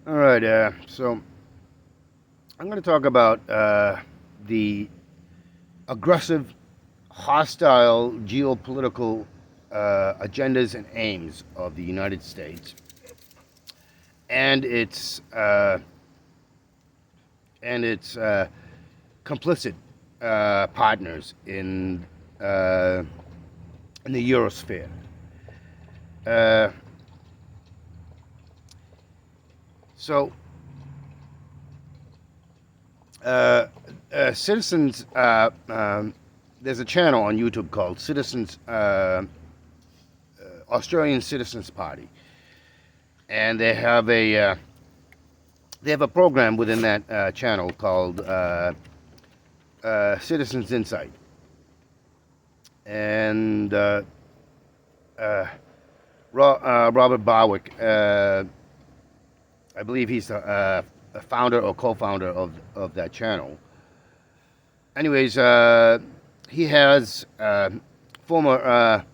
All right, so I'm going to talk about the aggressive, hostile geopolitical agendas and aims of the United States and its complicit partners uh, in the Eurosphere. Uh, so, uh, Citizens, there's a channel on YouTube called Australian Citizens Party, and they have a program within that channel called Citizens Insight, and uh, Robert Barwick, I believe he's a founder or co-founder of that channel. Anyways, he has former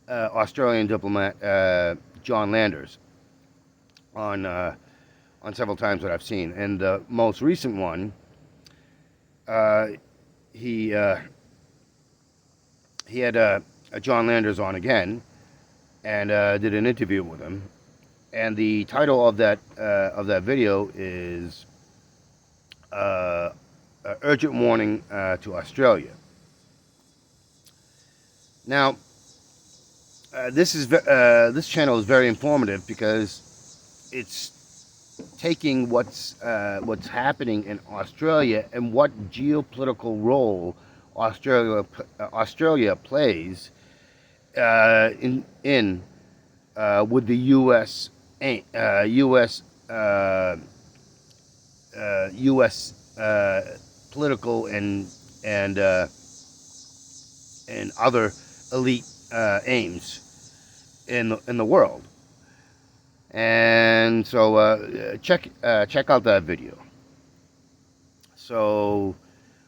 Australian diplomat John Landers on several times that I've seen, and the most recent one, uh, he uh, he had John Landers on again and did an interview with him, and the title of that video is "Urgent Warning to Australia." Now, this channel is very informative because it's taking what's happening in Australia and what geopolitical role Australia plays in with the U.S. Political and other elite aims in the world. And so check out that video. So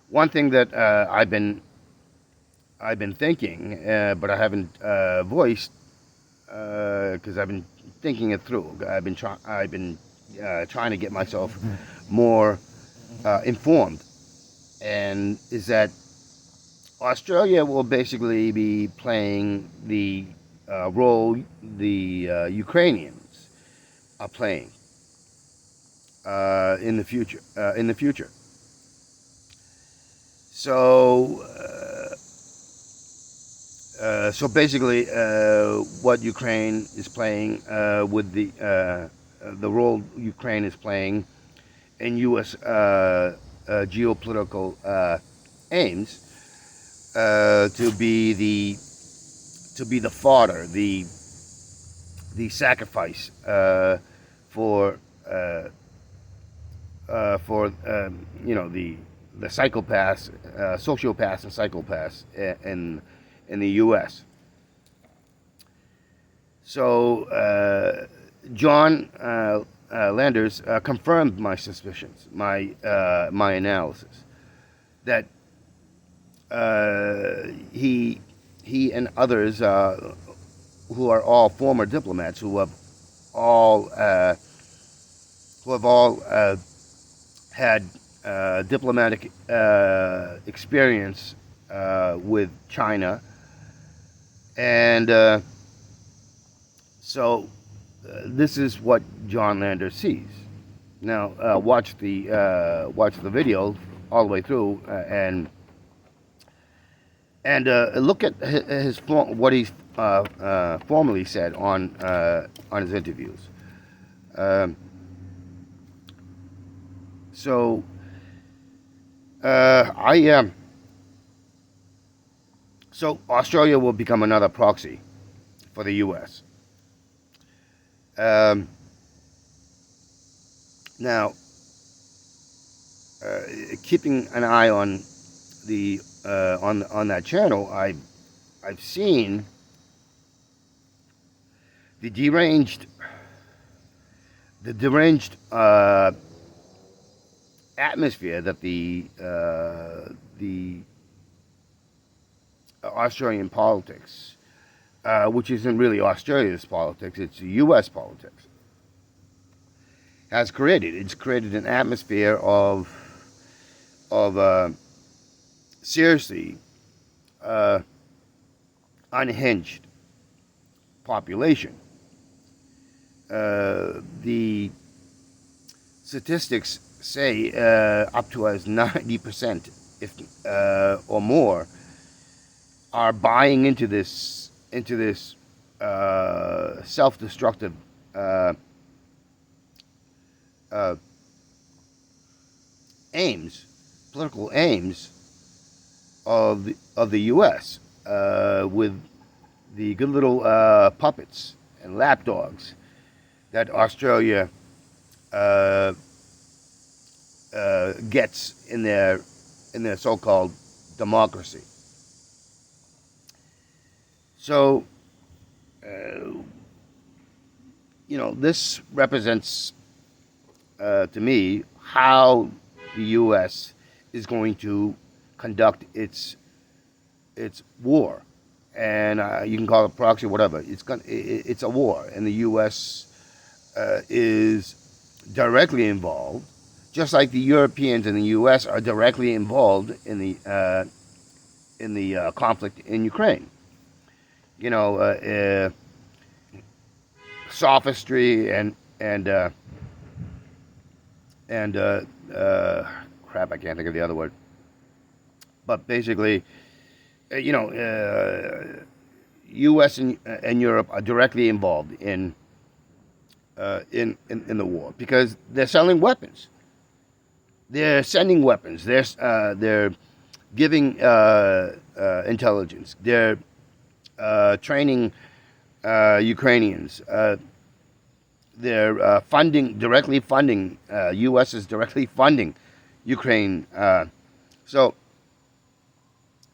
one thing that I've been thinking, but I haven't voiced because I've been thinking it through. I've been trying to get myself more informed, and is that Australia will basically be playing the role the Ukrainians are playing in the future. So, so basically, what Ukraine is playing with the role Ukraine is playing in U.S. Geopolitical aims to be the fodder, the sacrifice for the psychopaths, sociopaths, and psychopaths in the U.S. So John Landers confirmed my suspicions, my analysis that he and others who are all former diplomats all who have all had diplomatic experience with China, and so this is what John Lander sees. Now watch the video all the way through and look at what he's formally said on his interviews. So I am. So Australia will become another proxy for the U.S. Now, keeping an eye on the on that channel, I've seen the deranged atmosphere that the Australian politics, which isn't really Australia's politics, it's U.S. politics, has created. It's created an atmosphere of seriously uh, unhinged population. The statistics say up to as 90%, if or more, are buying into this self-destructive uh, uh, aims, political aims of the U.S. With the good little puppets and lapdogs that Australia uh, gets in their so-called democracy. So, uh, this represents to me how the U.S. is going to conduct its war, and you can call it proxy, whatever. It's a war, and the U.S. Is directly involved, just like the Europeans and the U.S. are directly involved in the conflict in Ukraine. You know, sophistry and crap. I can't think of the other word. But basically, U.S. and Europe are directly involved in the war because they're selling weapons. They're sending weapons. They're giving intelligence. They're training Ukrainians. They're directly funding. U.S. is directly funding Ukraine. So,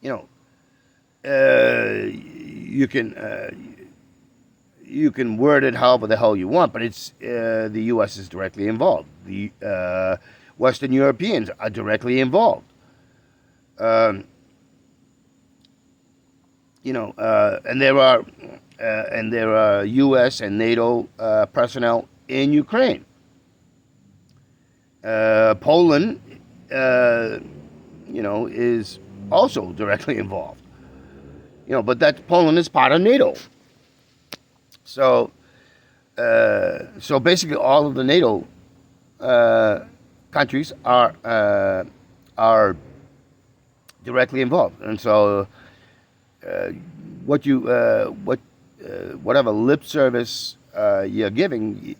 you can word it however the hell you want, but it's the U.S. is directly involved. The Western Europeans are directly involved. Um, and there are U.S. and NATO personnel in Ukraine. Poland, is also directly involved. But that Poland is part of NATO. So, so basically, all of the NATO countries are directly involved, and so whatever lip service you're giving,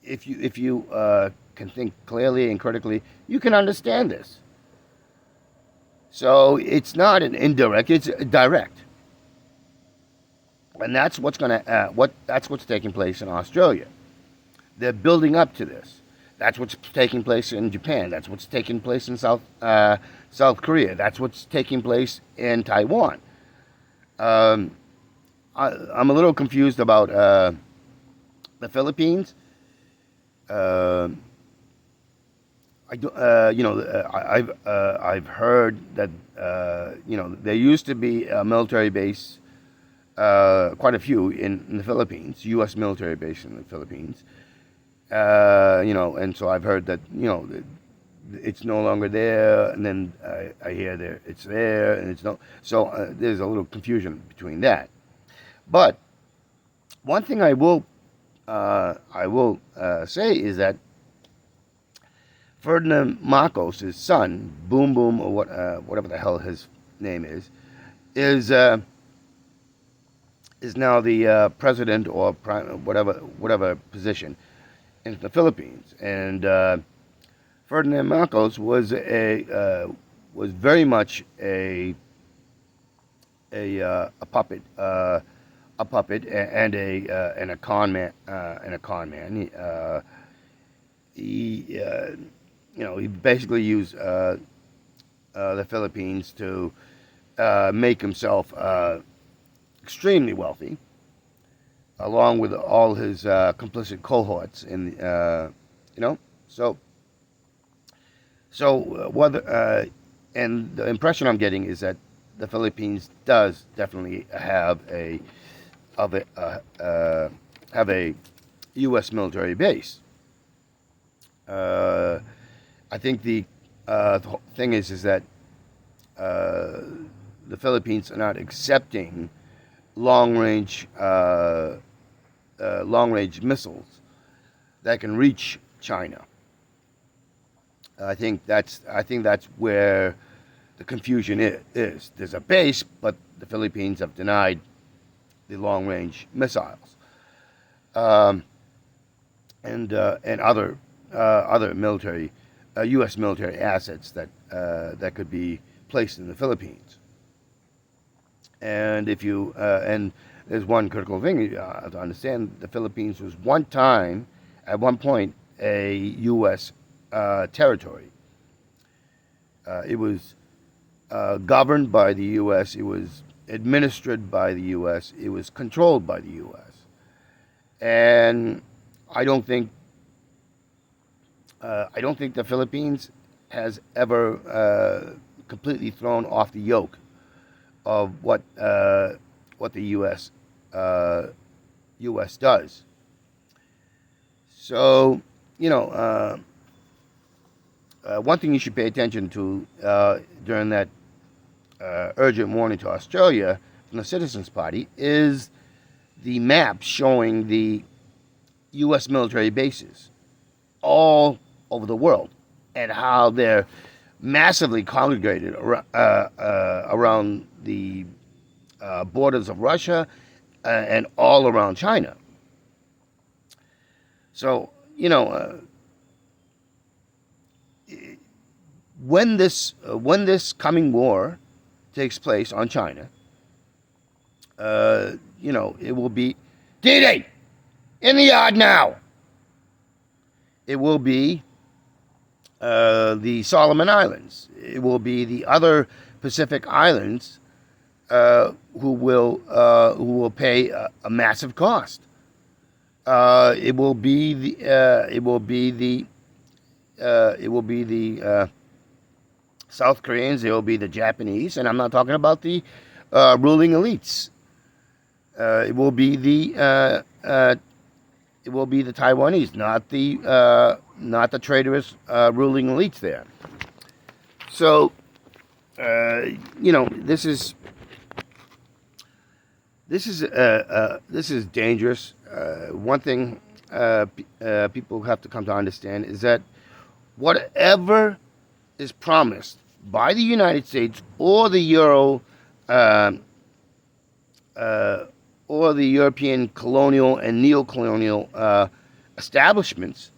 if you can think clearly and critically, you can understand this. So it's not an indirect; it's direct, and that's what's taking place in Australia. They're building up to this. That's what's taking place in Japan. That's what's taking place in South Korea. That's what's taking place in Taiwan. I'm a little confused about the Philippines. I've heard that there used to be a military base, quite a few in the Philippines, U.S. military base in the Philippines. And so I've heard that it's no longer there, and then I hear it's there, and it's no. So there's a little confusion between that. But one thing I will say is that Ferdinand Marcos, his son, Boom Boom, or whatever the hell his name is now the president or whatever position in the Philippines, and Ferdinand Marcos was very much a puppet, and a con man. He basically used the Philippines to make himself extremely wealthy, along with all his complicit cohorts. So whether and the impression I'm getting is that the Philippines does definitely have a U.S. military base. I think the thing is that the Philippines are not accepting long range missiles that can reach China. I think that's where the confusion is. There's a base, but the Philippines have denied the long range missiles, um, and other military U.S. military assets that could be placed in the Philippines. And if you and there's one critical thing to understand: the Philippines was at one point, a U.S. Territory. It was governed by the U.S. It was administered by the U.S. It was controlled by the U.S. And I don't think the Philippines has ever completely thrown off the yoke of what the U.S. does. So, one thing you should pay attention to during that urgent warning to Australia from the Citizens Party is the map showing the U.S. military bases all over the world and how they're massively congregated around the borders of Russia and all around China. So, when this coming war takes place on China, it will be D-Day in the yard now. It will be the Solomon Islands. It will be the other Pacific islands who will pay a massive cost. It will be the South Koreans. It will be the Japanese, and I'm not talking about the ruling elites. It will be the Taiwanese, not the traitorous ruling elites there. So, this is dangerous. One thing people have to come to understand is that whatever is promised by the United States or the European colonial and neo-colonial establishments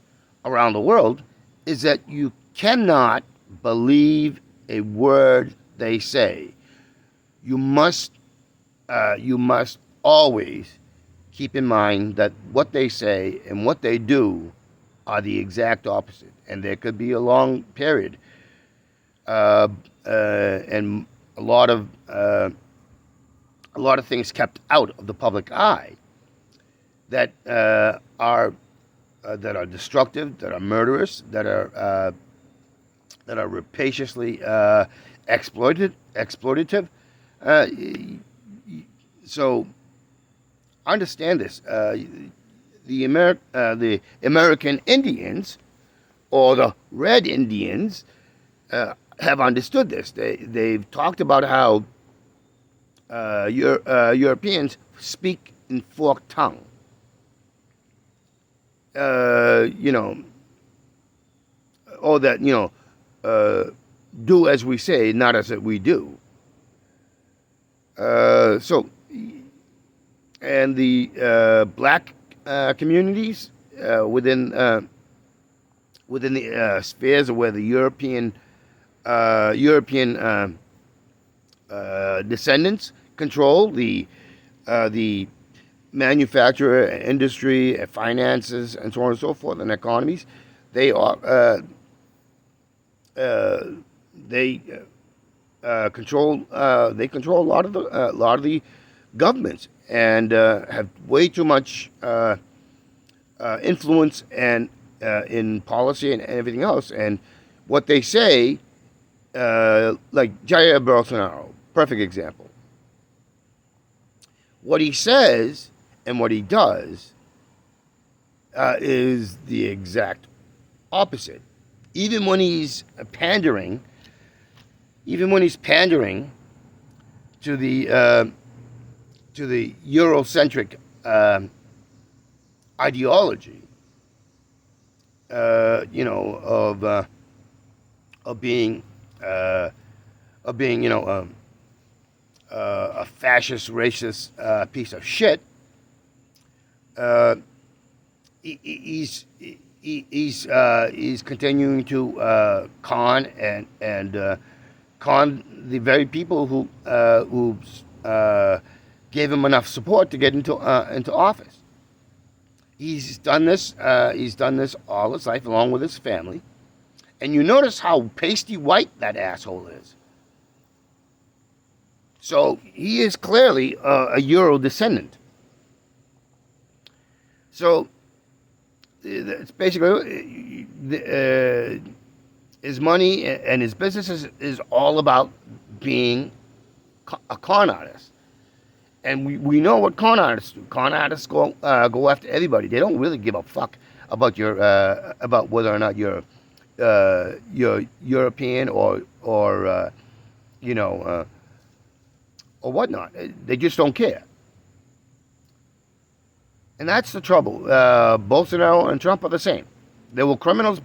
around the world is that you cannot believe a word they say. You must always keep in mind that what they say and what they do are the exact opposite, and there could be a long period and a lot of things kept out of the public eye that are destructive, that are murderous, that are rapaciously exploitative. So understand this: the American Indians or the Red Indians have understood this. They've talked about how Europeans speak in forked tongue. Or that do as we say, not as we do. And the black communities within the spheres of where the European descendants control the manufacturer, industry, finances, and so on and so forth, and economies. They are they control a lot of the governments and have way too much influence and in policy and everything else. And what they say, like Jair Bolsonaro, perfect example. What he says and what he does is the exact opposite. Even when he's pandering, even when he's pandering to the Eurocentric ideology, you know, of being you know, a fascist, racist piece of shit. Uh, he's continuing to con and con the very people who gave him enough support to get into office. He's done this. He's done this all his life, along with his family. And you notice how pasty white that asshole is. So he is clearly a Euro descendant. So it's basically his money and his business is all about being a con artist. And we know what con artists do. Con artists go after everybody. They don't really give a fuck about your about whether or not you're European or you know or whatnot. They just don't care. And that's the trouble. Bolsonaro and Trump are the same. They were criminals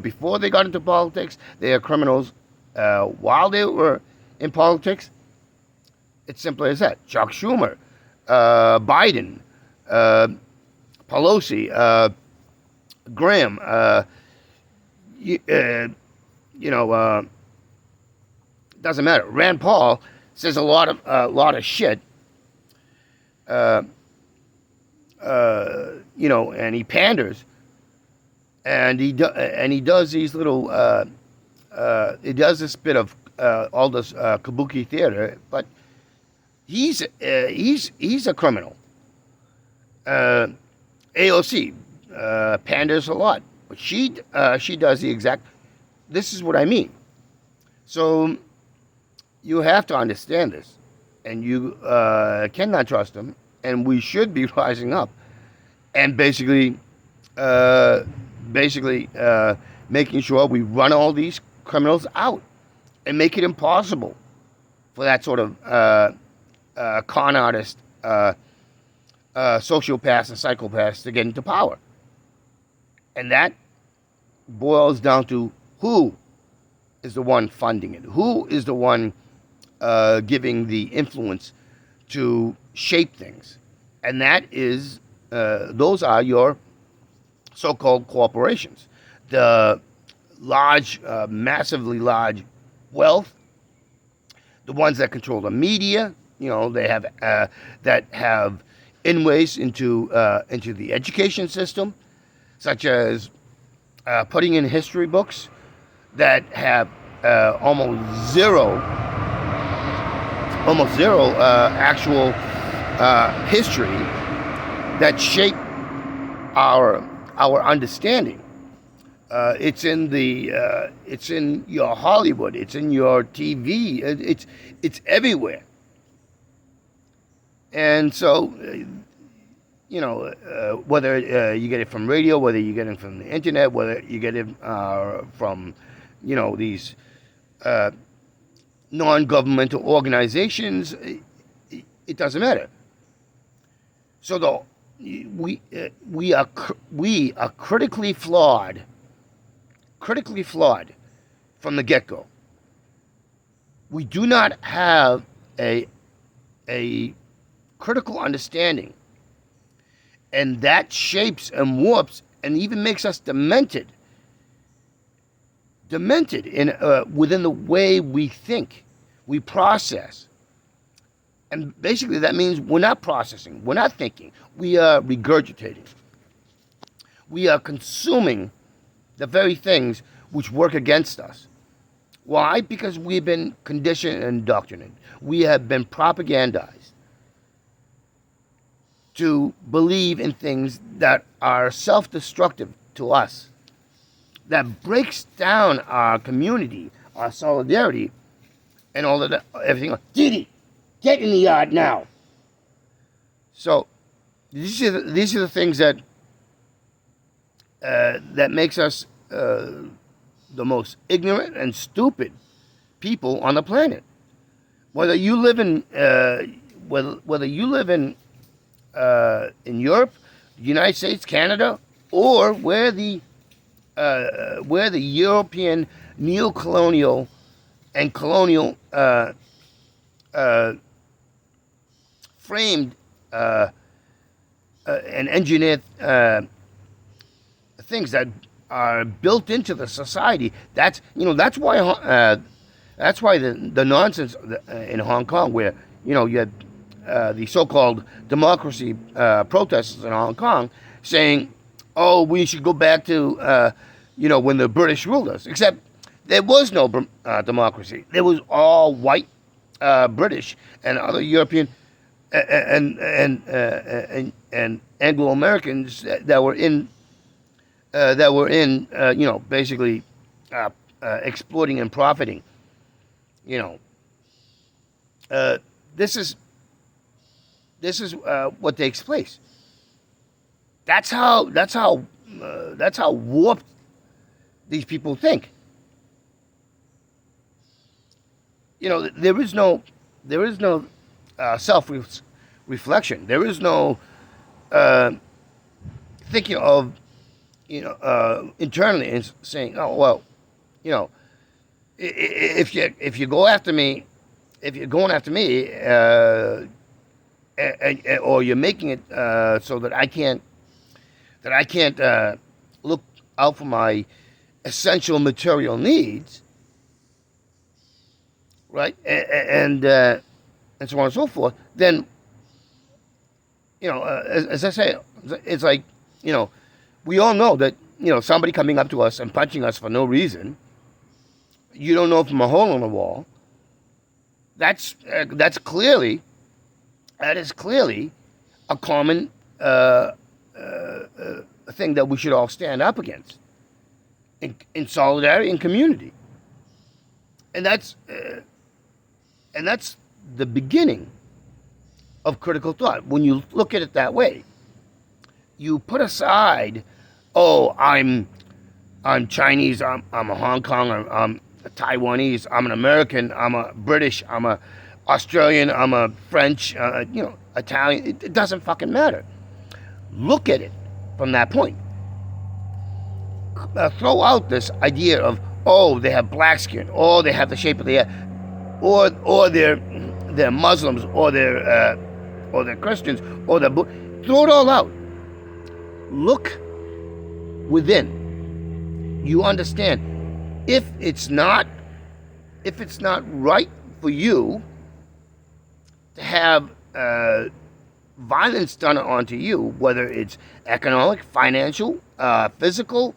before they got into politics. They are criminals while they were in politics. It's simple as that. Chuck Schumer, Biden, Pelosi, Graham, you know, doesn't matter. Rand Paul says a lot of shit. You know, and he panders, and he does these little. He does this bit of all this kabuki theater, but he's a criminal. AOC panders a lot, but she does the exact. This is what I mean. So you have to understand this, and you cannot trust them. And we should be rising up and basically making sure we run all these criminals out and make it impossible for that sort of con artist, sociopaths and psychopaths to get into power. And that boils down to who is the one funding it? Who is the one giving the influence to shape things? And that is, those are your so-called corporations. The large, massively large wealth, the ones that control the media, you know, they have, that have inways into the education system, such as putting in history books that have almost zero actual history that shape our understanding. It's in your Hollywood. It's in your TV. It's everywhere. And so, you know, whether you get it from radio, whether you get it from the internet, whether you get it from, you know, these non-governmental organizations, it doesn't matter. So we are critically flawed from the get-go. We do not have a critical understanding, and that shapes and warps and even makes us demented in within the way we think, we process. And basically that means we're not processing, we're not thinking, we are regurgitating. We are consuming the very things which work against us. Why? Because we've been conditioned and indoctrinated. We have been propagandized to believe in things that are self-destructive to us, that breaks down our community, our solidarity, and all of that, everything else. Didi, get in the yard now. So these are the things that that makes us the most ignorant and stupid people on the planet. Whether you live in whether you live in Europe, the United States, Canada, or where the European neo-colonial and colonial framed and engineered things that are built into the society. That's why the nonsense in Hong Kong, where you had the so-called democracy protesters in Hong Kong saying, "Oh, we should go back to when the British ruled us." Except there was no democracy. There was all white British and other European and Anglo Americans that were in basically exploiting and profiting. This is what takes place. That's how warped these people think. There is no self reflection. There is no thinking of internally and saying, "Oh well, if you go after me, if you're going after me, or you're making it so that I can't look out for my essential material needs, right? And so on and so forth. Then, as I say, it's like, we all know that, somebody coming up to us and punching us for no reason, you don't know from a hole in the wall. That is clearly a common thing that we should all stand up against in solidarity and community, and that's the beginning of critical thought. When you look at it that way, you put aside, "Oh, I'm Chinese, I'm a Hong Konger, I'm a Taiwanese, I'm an American, I'm a British, I'm a Australian, I'm a French, Italian." It doesn't fucking matter. Look at it from that point. Throw out this idea of, "Oh, they have black skin, or they have the shape of the head, or they're Muslims, or they're Christians, or they're throw it all out. Look within. You understand. If it's not right for you to have violence done onto you, whether it's economic, financial, physical,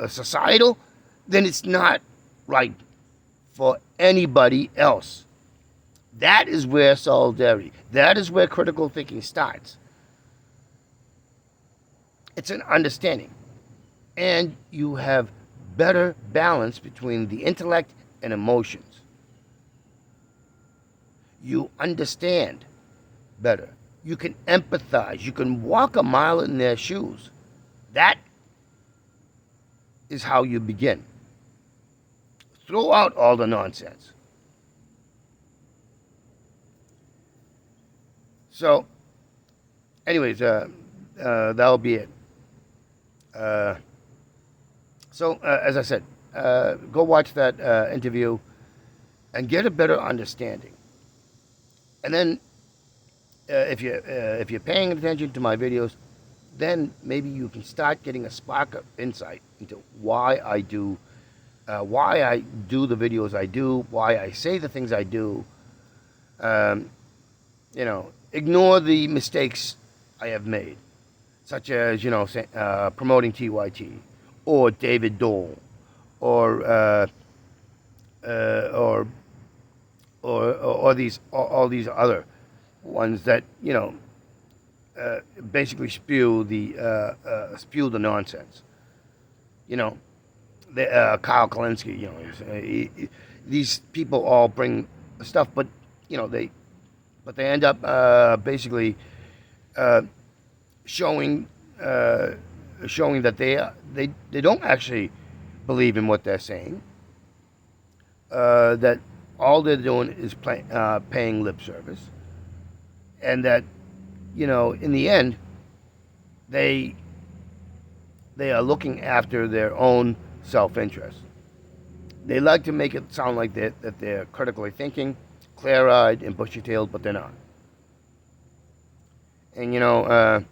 societal, then it's not right for anybody else. That is where solidarity, that is where critical thinking starts. It's an understanding. And you have better balance between the intellect and emotions. You understand better. You can empathize. You can walk a mile in their shoes. That is how you begin. Throw out all the nonsense. So, anyways, that'll be it. As I said, go watch that interview and get a better understanding. And then, if you're paying attention to my videos, then maybe you can start getting a spark of insight into why I do the videos I do, why I say the things I do. Ignore the mistakes I have made, such as promoting TYT or David Dole or all these other ones that basically spew the nonsense. Kyle Kalinske. These people all bring stuff, but they end up basically showing showing that they don't actually believe in what they're saying. That all they're doing is paying lip service, and that in the end, they they are looking after their own self-interest. They like to make it sound like that they're critically thinking, clear-eyed, and bushy-tailed, but they're not. And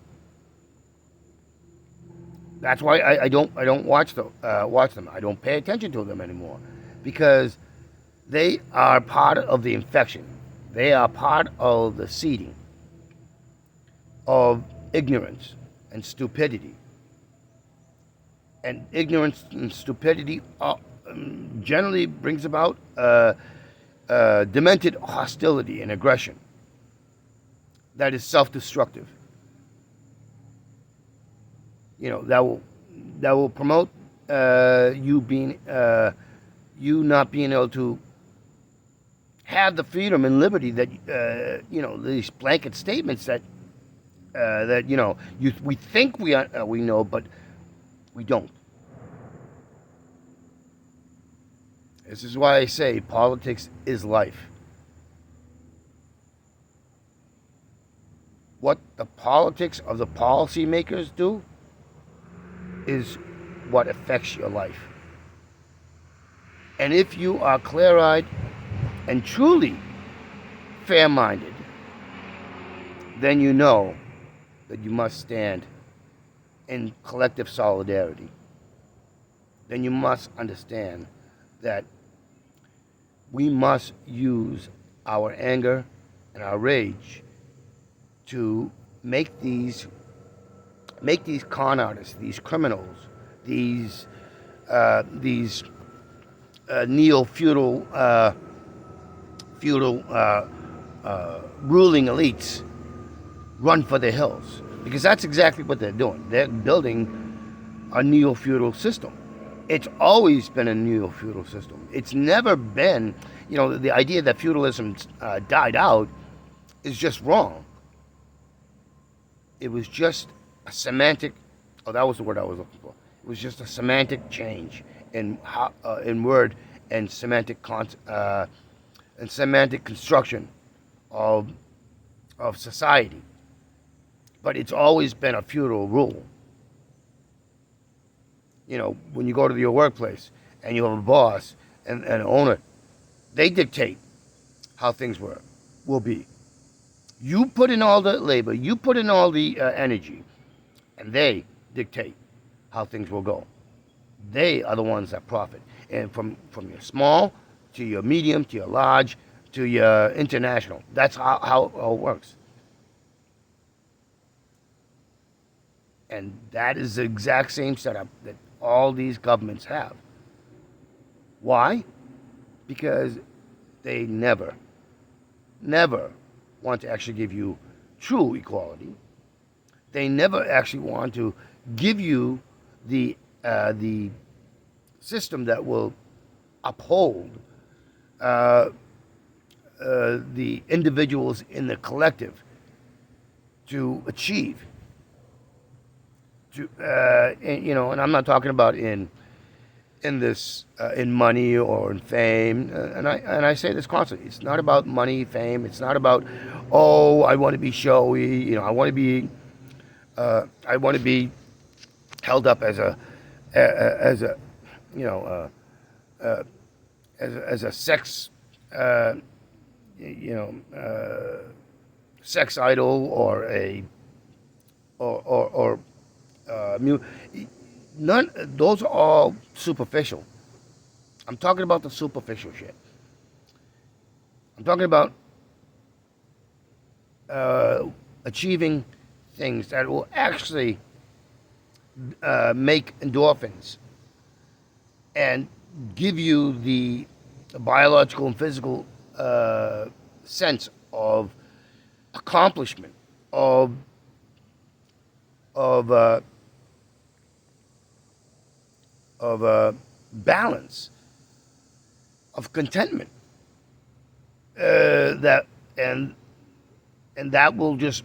that's why I don't watch them. I don't pay attention to them anymore, because they are part of the infection. They are part of the seeding of ignorance and stupidity. And ignorance and stupidity generally brings about demented hostility and aggression that is self-destructive. That will promote you not being able to have the freedom and liberty that these blanket statements that we think we know, but we don't. This is why I say politics is life. What the politics of the policymakers do is what affects your life. And if you are clear-eyed and truly fair-minded, then you know that you must stand in collective solidarity. Then you must understand that we must use our anger and our rage to make these con artists, these criminals, these neo-feudal ruling elites run for the hills, because that's exactly what they're doing. They're building a neo-feudal system. It's always been a neo-feudal system. It's never been, the idea that feudalism died out is just wrong. It was just a semantic, that was the word I was looking for. It was just a semantic change in word and semantic construction of society. But it's always been a feudal rule. When you go to your workplace and you have a boss and an owner, they dictate how things will be. You put in all the labor, you put in all the energy, and they dictate how things will go. They are the ones that profit. And from your small to your medium to your large to your international, that's how it works. And that is the exact same setup that all these governments have. Why? Because they never want to actually give you true equality. They never actually want to give you the system that will uphold the individuals in the collective to achieve. And I'm not talking about in money or in fame, and I say this constantly. It's not about money, fame. It's not about, I want to be showy. I want to be held up as a sex sex idol or none. Those are all superficial. I'm talking about the superficial shit. I'm talking about achieving things that will actually make endorphins and give you the biological and physical sense of accomplishment, of balance, of contentment. That will just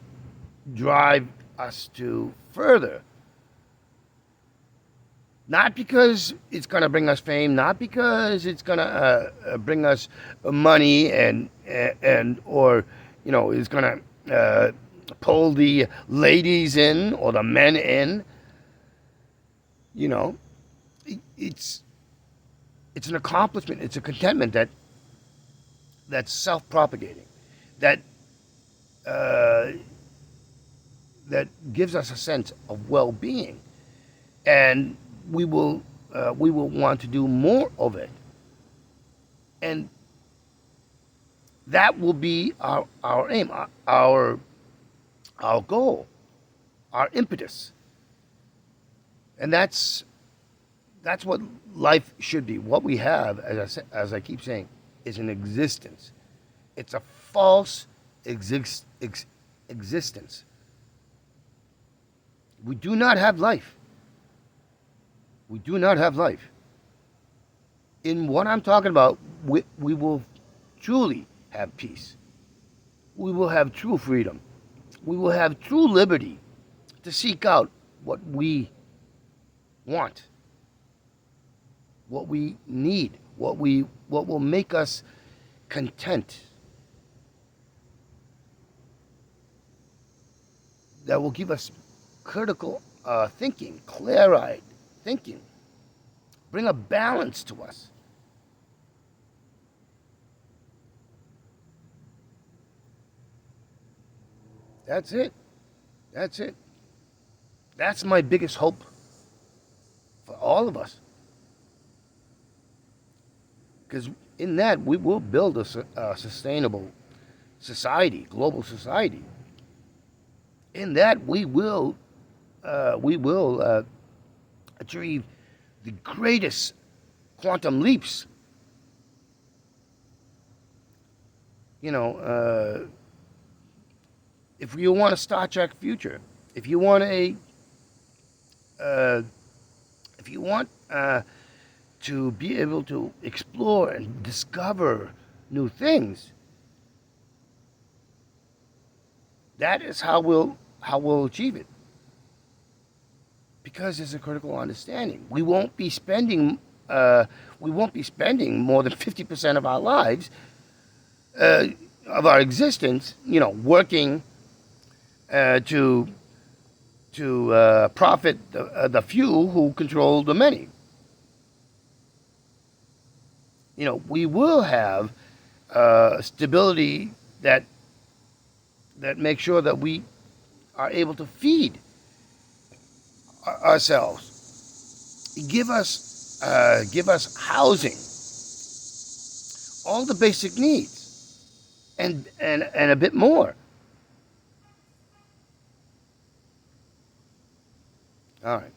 drive us to further Not because it's going to bring us fame, not because it's going to bring us money and or is going to pull the ladies in or the men in. You know, it's it's an accomplishment. It's a contentment that's self-propagating, that uh, that gives us a sense of well-being, and we will want to do more of it, and that will be our aim, our goal, our impetus, and that's what life should be. What we have, as I keep saying, is an existence. It's a false existence. We do not have life. We do not have life. In what I'm talking about, we will truly have peace. We will have true freedom. We will have true liberty to seek out what we want, what we need, what will make us content, that will give us critical thinking, clear-eyed thinking, bring a balance to us. That's it. That's it. That's my biggest hope for all of us. Because in that, we will build a sustainable society, global society. In that, we will achieve the greatest quantum leaps. You know, if you want a Star Trek future, if you want uh, if you want to be able to explore and discover new things, that is how we'll achieve it. Because there's a critical understanding. We won't be spending more than 50% of our lives, uh, of our existence, working to profit the few who control the many. We will have stability that makes sure that we are able to feed ourselves. Give us housing, all the basic needs, and a bit more. All right.